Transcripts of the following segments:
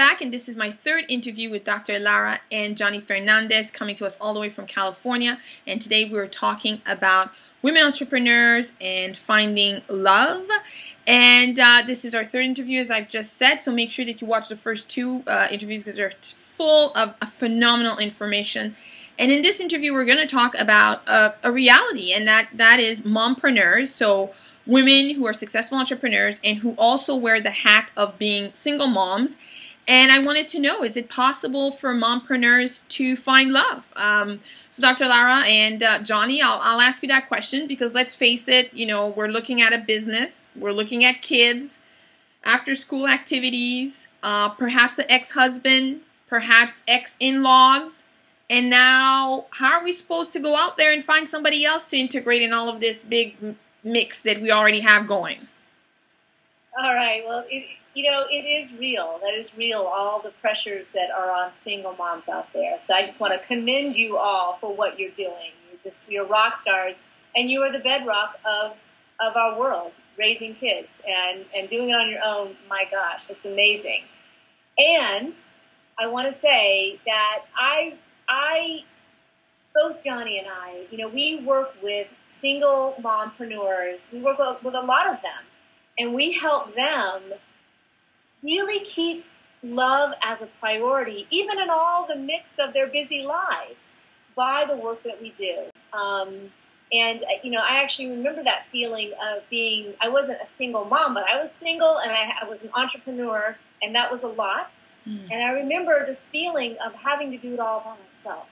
back, and this is my third interview with Dr. Lara and Johnny Fernandez, coming to us all the way from California. And today we're talking about women entrepreneurs and finding love. And this is our third interview, as I've just said. So make sure that you watch the first two interviews because they're full of phenomenal information. And in this interview, we're going to talk about a reality, and that is mompreneurs. So women who are successful entrepreneurs and who also wear the hat of being single moms. And I wanted to know, is it possible for mompreneurs to find love? So Dr. Lara and Johnny, I'll ask you that question because let's face it, you know, we're looking at a business, we're looking at kids, after school activities, perhaps an ex-husband, perhaps ex-in-laws. And now, how are we supposed to go out there and find somebody else to integrate in all of this big mix that we already have going? All right. Well, it is real. That is real, all the pressures that are on single moms out there. So I just want to commend you all for what you're doing. You're rock stars, and you are the bedrock of our world, raising kids and doing it on your own. My gosh, it's amazing. And I want to say that both Johnny and I, we work with single mompreneurs. We work with a lot of them, and we help them really keep love as a priority, even in all the mix of their busy lives, by the work that we do. I actually remember that feeling of I wasn't a single mom, but I was single, and I was an entrepreneur, and that was a lot. And I remember this feeling of having to do it all by myself.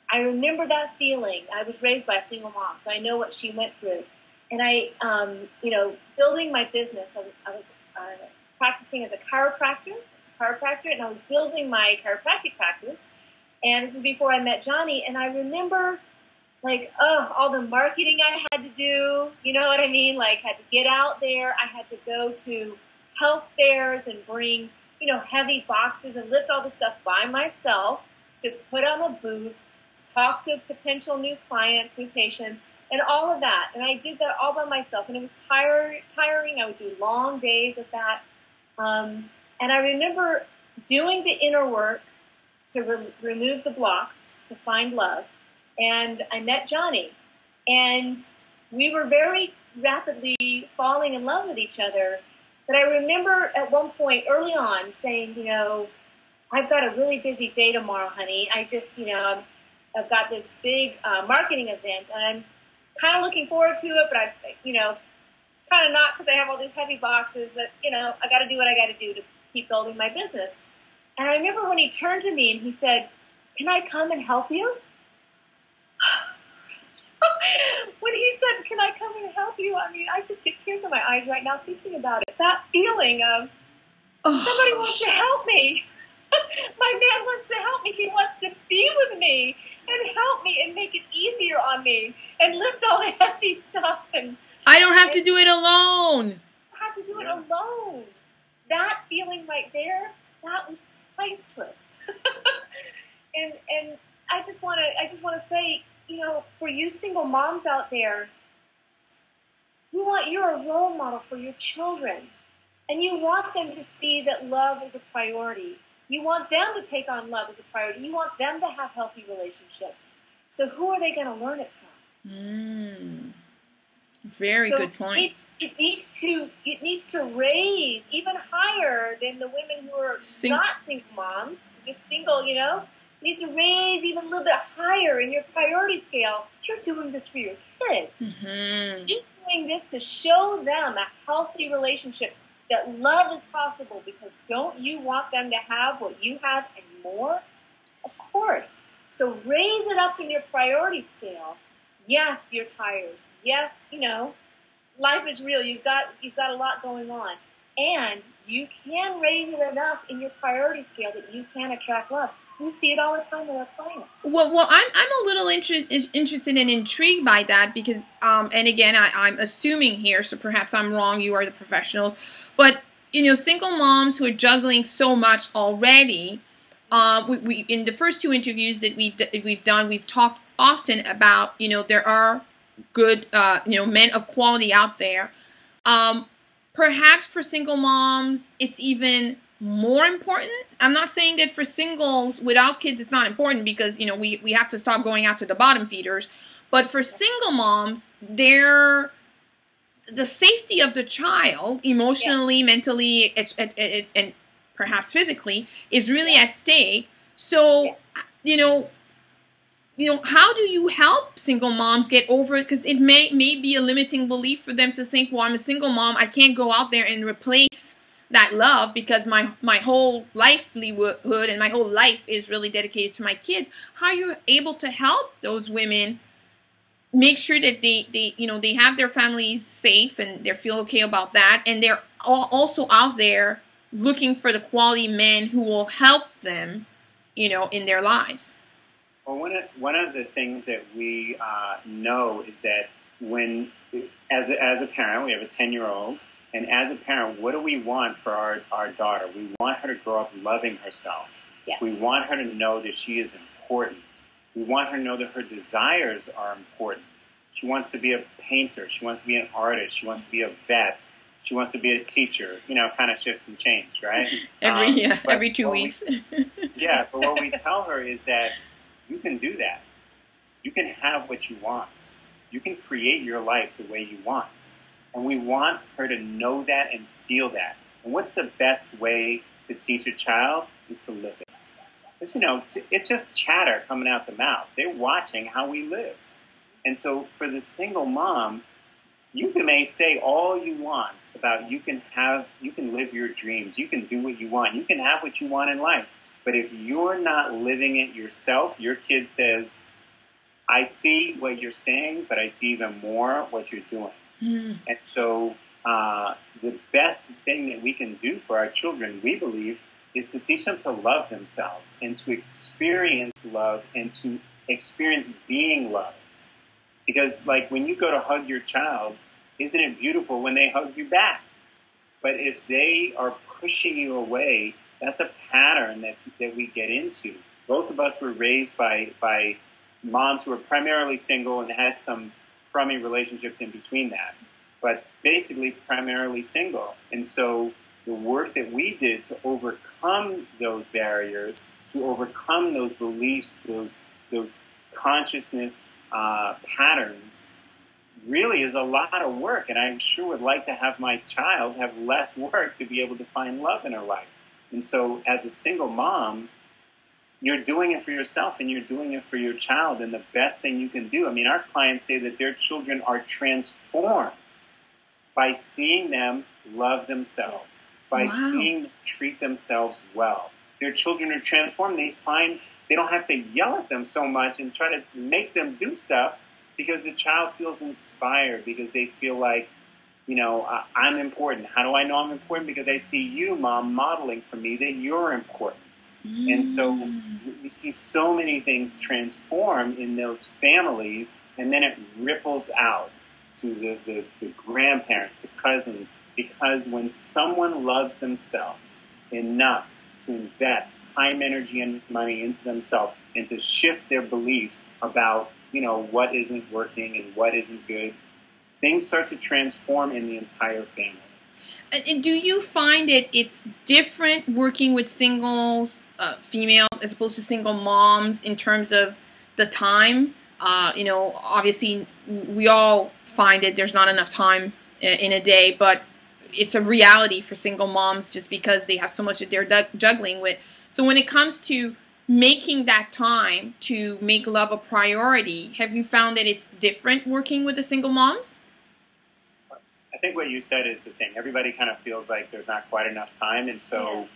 I remember that feeling. I was raised by a single mom, so I know what she went through. And building my business, I was practicing as a chiropractor, and I was building my chiropractic practice. And this was before I met Johnny. And I remember, all the marketing I had to do. You know what I mean? Had to get out there. I had to go to health fairs and bring, heavy boxes and lift all the stuff by myself to put on a booth, to talk to potential new clients, new patients, and all of that. And I did that all by myself, and it was tiring. I would do long days of that. And I remember doing the inner work to remove the blocks, to find love. And I met Johnny, and we were very rapidly falling in love with each other. But I remember at one point early on saying, I've got a really busy day tomorrow, honey. I just, I've got this big marketing event, and I'm kind of looking forward to it, but I, kind of not because I have all these heavy boxes, but, I got to do what I got to do to keep building my business. And I remember when he turned to me and he said, "Can I come and help you?" When he said, "Can I come and help you?" I mean, I just get tears in my eyes right now thinking about it. That feeling of somebody wants to help me. My man wants to help me. He wants to be with me and help me and make it easier on me and lift all the heavy stuff. And I don't have to do it alone. I have to do it alone. That feeling right there, that was priceless. and I just want to say, for you single moms out there, you're a role model for your children, and you want them to see that love is a priority. You want them to take on love as a priority. You want them to have healthy relationships. So who are they going to learn it from? Very good point. It needs to raise even higher than the women who are not single moms, just single, It needs to raise even a little bit higher in your priority scale. You're doing this for your kids. You're doing this to show them a healthy relationship, that love is possible, because don't you want them to have what you have and more? Of course. So raise it up in your priority scale. Yes, you're tired. Yes, life is real. You've got a lot going on. And you can raise it enough in your priority scale that you can attract love. We see it all the time with our clients. Well, I'm a little interested and intrigued by that because, and again, I'm assuming here, so perhaps I'm wrong. You are the professionals, but single moms who are juggling so much already. We in the first two interviews that we've done, we've talked often about there are good men of quality out there. Perhaps for single moms, it's even more important? I'm not saying that for singles without kids it's not important, because, you know, we have to stop going after the bottom feeders. But for single moms, the safety of the child, emotionally, mentally, and perhaps physically, is really at stake. So, you know, how do you help single moms get over it? Because it may be a limiting belief for them to think, well, I'm a single mom, I can't go out there and replace that love, because my whole livelihood and my whole life is really dedicated to my kids. How are you able to help those women make sure that they have their families safe and they feel okay about that, and they're also out there looking for the quality men who will help them, in their lives? Well, one of the things that we know is that as a parent, we have a 10-year-old, and as a parent, what do we want for our daughter? We want her to grow up loving herself. Yes. We want her to know that she is important. We want her to know that her desires are important. She wants to be a painter. She wants to be an artist. She wants to be a vet. She wants to be a teacher. Kind of shifts and changes, right? Every 2 weeks. But what we tell her is that you can do that. You can have what you want. You can create your life the way you want. And we want her to know that and feel that. And what's the best way to teach a child is to live it. Because, it's just chatter coming out the mouth. They're watching how we live. And so for the single mom, you may say all you want about you can live your dreams. You can do what you want. You can have what you want in life. But if you're not living it yourself, your kid says, I see what you're saying, but I see even more what you're doing. Mm. And so the best thing that we can do for our children, we believe, is to teach them to love themselves and to experience love and to experience being loved. Because, like, when you go to hug your child, isn't it beautiful when they hug you back? But if they are pushing you away, that's a pattern that we get into. Both of us were raised by moms who were primarily single and had some crummy relationships in between that, but basically primarily single. And so the work that we did to overcome those barriers, to overcome those beliefs, those consciousness patterns, really is a lot of work. And I sure would like to have my child have less work to be able to find love in her life. And so as a single mom, you're doing it for yourself and you're doing it for your child. And the best thing you can do, our clients say that their children are transformed by seeing them love themselves, by seeing them treat themselves well. Their children are transformed. They find they don't have to yell at them so much and try to make them do stuff, because the child feels inspired, because they feel like, I'm important. How do I know I'm important? Because I see you, Mom, modeling for me that you're important. Mm. And so we see so many things transform in those families, and then it ripples out to the grandparents, the cousins, because when someone loves themselves enough to invest time, energy, and money into themselves and to shift their beliefs about, what isn't working and what isn't good, things start to transform in the entire family. And do you find that it's different working with singles, females, as opposed to single moms in terms of the time? Obviously, we all find that there's not enough time in a day, but it's a reality for single moms just because they have so much that they're juggling with. So when it comes to making that time to make love a priority, have you found that it's different working with the single moms? I think what you said is the thing. Everybody kind of feels like there's not quite enough time, and so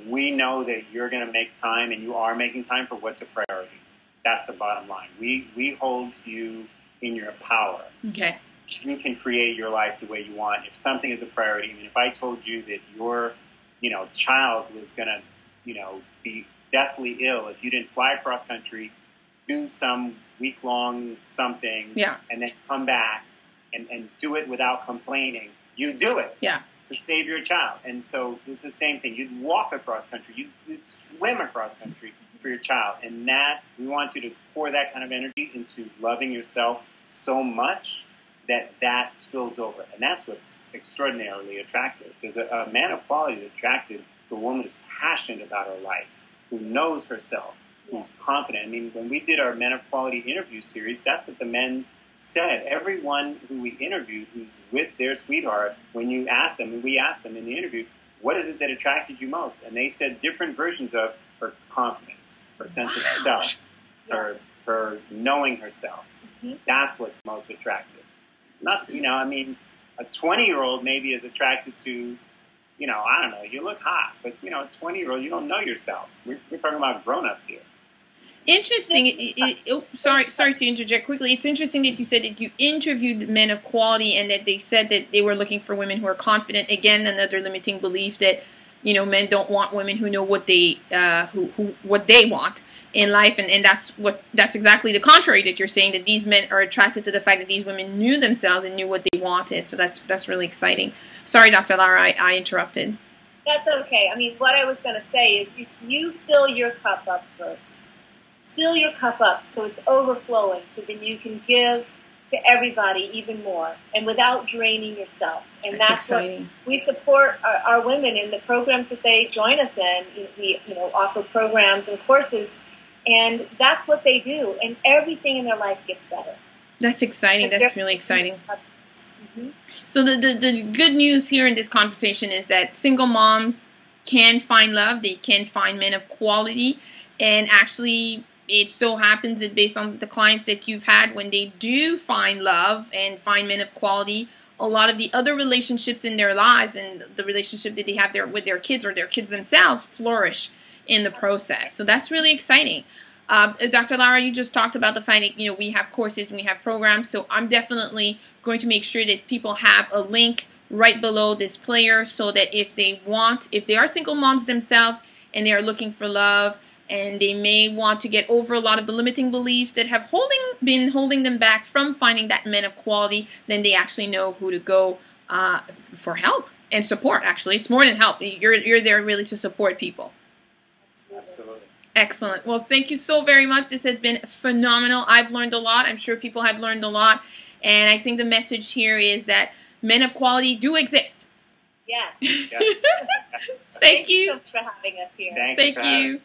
we know that you're going to make time, and you are making time for what's a priority. That's the bottom line. We hold you in your power. Okay. You can create your life the way you want. If something is a priority, if I told you that your, child was going to, be deathly ill if you didn't fly across country, do some week-long something, and then come back and do it without complaining, you do it. Yeah. To save your child. And so it's the same thing. You'd walk across country. You'd swim across country for your child. And that, we want you to pour that kind of energy into loving yourself so much that spills over. And that's what's extraordinarily attractive. Because a man of quality is attracted to a woman who's passionate about her life, who knows herself, who's confident. I mean, when we did our Men of Quality interview series, that's what the men said. Everyone who we interviewed who's with their sweetheart, when you asked them, and we asked them in the interview, what is it that attracted you most? And they said different versions of her confidence, her sense of self, her knowing herself. That's what's most attractive. Not, I mean, a 20-year-old maybe is attracted to, I don't know, you look hot, but, a 20-year-old, you don't know yourself. We're talking about grown-ups here. Interesting. Sorry to interject quickly. It's interesting that you said that you interviewed men of quality and that they said that they were looking for women who are confident. Again, another limiting belief that men don't want women who know what they what they want in life, and that's exactly the contrary that you're saying, that these men are attracted to the fact that these women knew themselves and knew what they wanted. So that's really exciting. Sorry, Dr. Lara, I interrupted. That's okay. I mean, what I was going to say is you fill your cup up first. Fill your cup up so it's overflowing, so then you can give to everybody even more, and without draining yourself. And that's exciting. What we support our women in the programs that they join us in. We offer programs and courses, and that's what they do. And everything in their life gets better. That's exciting. That's really exciting. So the good news here in this conversation is that single moms can find love. They can find men of quality, and actually, it so happens that based on the clients that you've had, when they do find love and find men of quality, a lot of the other relationships in their lives and the relationship that they have with their kids or their kids themselves flourish in the process. So that's really exciting. Dr. Lara, you just talked about the fact that, we have courses and we have programs. So I'm definitely going to make sure that people have a link right below this player so that if they are single moms themselves and they are looking for love, and they may want to get over a lot of the limiting beliefs that have been holding them back from finding that men of quality, then they actually know who to go for help and support. Actually, it's more than help. You're there really to support people. Absolutely. Excellent. Well, thank you so very much. This has been phenomenal. I've learned a lot. I'm sure people have learned a lot. And I think the message here is that men of quality do exist. Yes. Thank you so much for having us here. Thank you.